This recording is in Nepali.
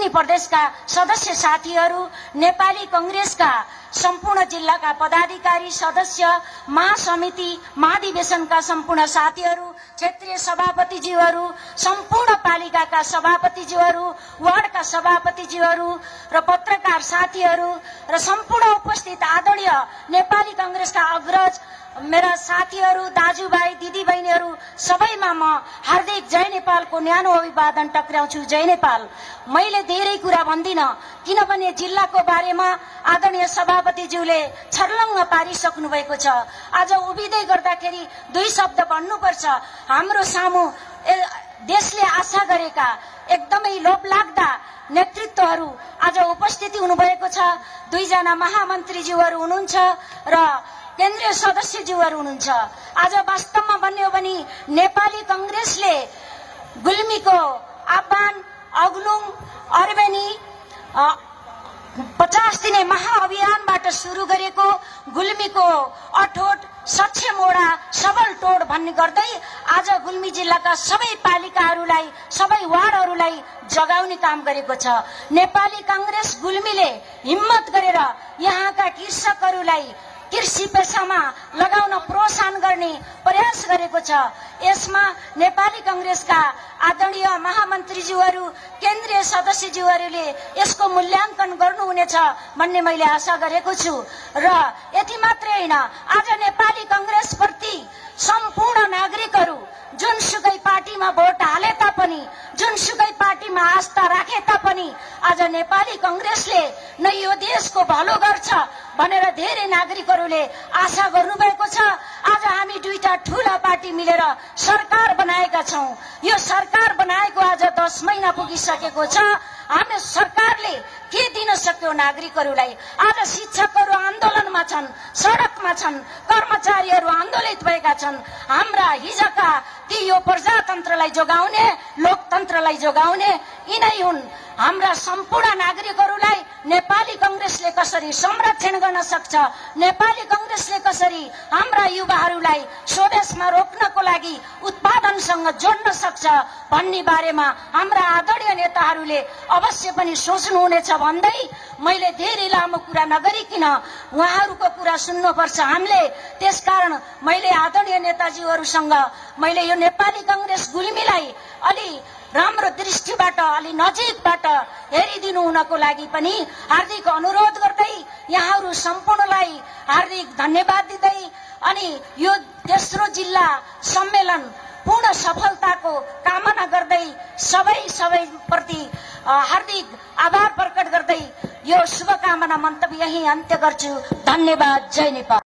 लुम्बिनी प्रदेशका सदस्य साथीहरू, नेपाली कांग्रेसका सम्पूर्ण जिल्लाका पदाधिकारी, सदस्य, महासमिति, महाधिवेशनका सम्पूर्ण साथीहरू, क्षेत्रीय सभापतिज्यूहरू, सम्पूर्ण पालिकाका सभापतिज्यूहरू, वार्डका सभापतिज्यूहरू र पत्रकार साथीहरू र सम्पूर्ण उपस्थित आदरणीय नेपाली कांग्रेसका अग्रज मेरा साथीहरू, दाजुभाइ, दिदीबहिनीहरू सबैमा म हार्दिक जय नेपालको न्यानो अभिवादन टक्राउँछु। जय नेपाल। मैले धेरै कुरा भन्दिन, किनभने जिल्लाको बारेमा आदरणीय सभापतिज्यूले छर्लङ्ग पारिसक्नु भएको छ। आज उभिँदै गर्दाखेरि दुई शब्द भन्नुपर्छ। हाम्रो सामु देशले आशा गरेका एकदमै लोभलाग्दा नेतृत्वहरू आज उपस्थिति हुनुभएको छ। दुईजना महामन्त्रीज्यूहरू हुनुहुन्छ र केन्द्रीय सदस्यज्यूहरू हुनुहुन्छ। आज वास्तवमा भन्यो भने नेपाली कांग्रेसले गुल्मीको आह्वान, अग्लुङ, अर्बेनी 50 दिने महाअभियानबाट सुरु गरेको गुल्मीको अठोट, सक्षम ओडा, सबल टोड भन्ने गर्दै आज गुल्मी जिल्लाका सबै पालिकाहरूलाई, सबै वार्डहरूलाई जगाउने काम गरेको छ। नेपाली कांग्रेस गुल्मीले हिम्मत गरेर यहाँका कृषकहरूलाई कृषि पेशामा लगाउन प्रोत्साहन गर्ने प्रयास गरेको छ। यसमा नेपाली कांग्रेसका आदरणीय महामन्त्रीज्यूहरू, केन्द्रीय सदस्यज्यूहरूले यसको मूल्याङ्कन गर्नुहुनेछ भन्ने मैले आशा गरेको छु। र यति मात्रै होइन, आज नेपाली कांग्रेस प्रति सम्पूर्ण नागरिकहरू जुनसुकै पार्टीमा भोट हाले तापनि, जुनसुकै पार्टीमा आस्था राखे तापनि आज नेपाली कांग्रेसले नै यो देशको भलो गर्छ भनेर धेरै नागरिकहरूले आशा गर्नुभएको छ। आज हामी दुईटा ठूला पार्टी मिलेर सरकार बनाएका छौं। यो सरकार बनाएको आज 10 महिना पुगिसकेको छ। हाम्रो सरकारले के दिन सक्यो नागरिकहरूलाई? आज शिक्षकहरू आन्दोलनमा छन्, सडकमा छन्, कर्मचारीहरू आन्दोलित भएका छन्। हाम्रा हिजोका ती यो प्रजातन्त्रलाई जोगाउने, लोकतन्त्रलाई जोगाउने यिनै हुन्। हाम्रा सम्पूर्ण नागरिकहरूलाई नेपाली कांग्रेसले कसरी संरक्षण गर्न सक्छ, नेपाली कांग्रेसले कसरी हाम्रा युवाहरूलाई स्वदेशमा रोक्नको लागि उत्पादनसँग जोड्न सक्छ भन्ने बारेमा हाम्रा आदरणीय नेताहरूले अवश्य पनि सोच्नुहुनेछ भन्दै मैले धेरै लामो कुरा नगरिकिन उहाँहरूको कुरा सुन्नुपर्छ हामीले। त्यसकारण मैले आदरणीय नेताजीहरूसँग मैले यो नेपाली कांग्रेस गुल्मीलाई अलि राम्रो दृष्टिबाट, अलि नजिकबाट हेरिदिनु हुनको लागि पनि हार्दिक अनुरोध गर्दै यहाँहरू सम्पूर्णलाई हार्दिक धन्यवाद दिँदै अनि यो तेस्रो जिल्ला सम्मेलन पूर्ण सफलताको कामना गर्दै सबै प्रति हार्दिक आभार प्रकट गर्दै यो शुभकामना मन्तव्य यही अन्त्य गर्छु। धन्यवाद। जय नेपाल।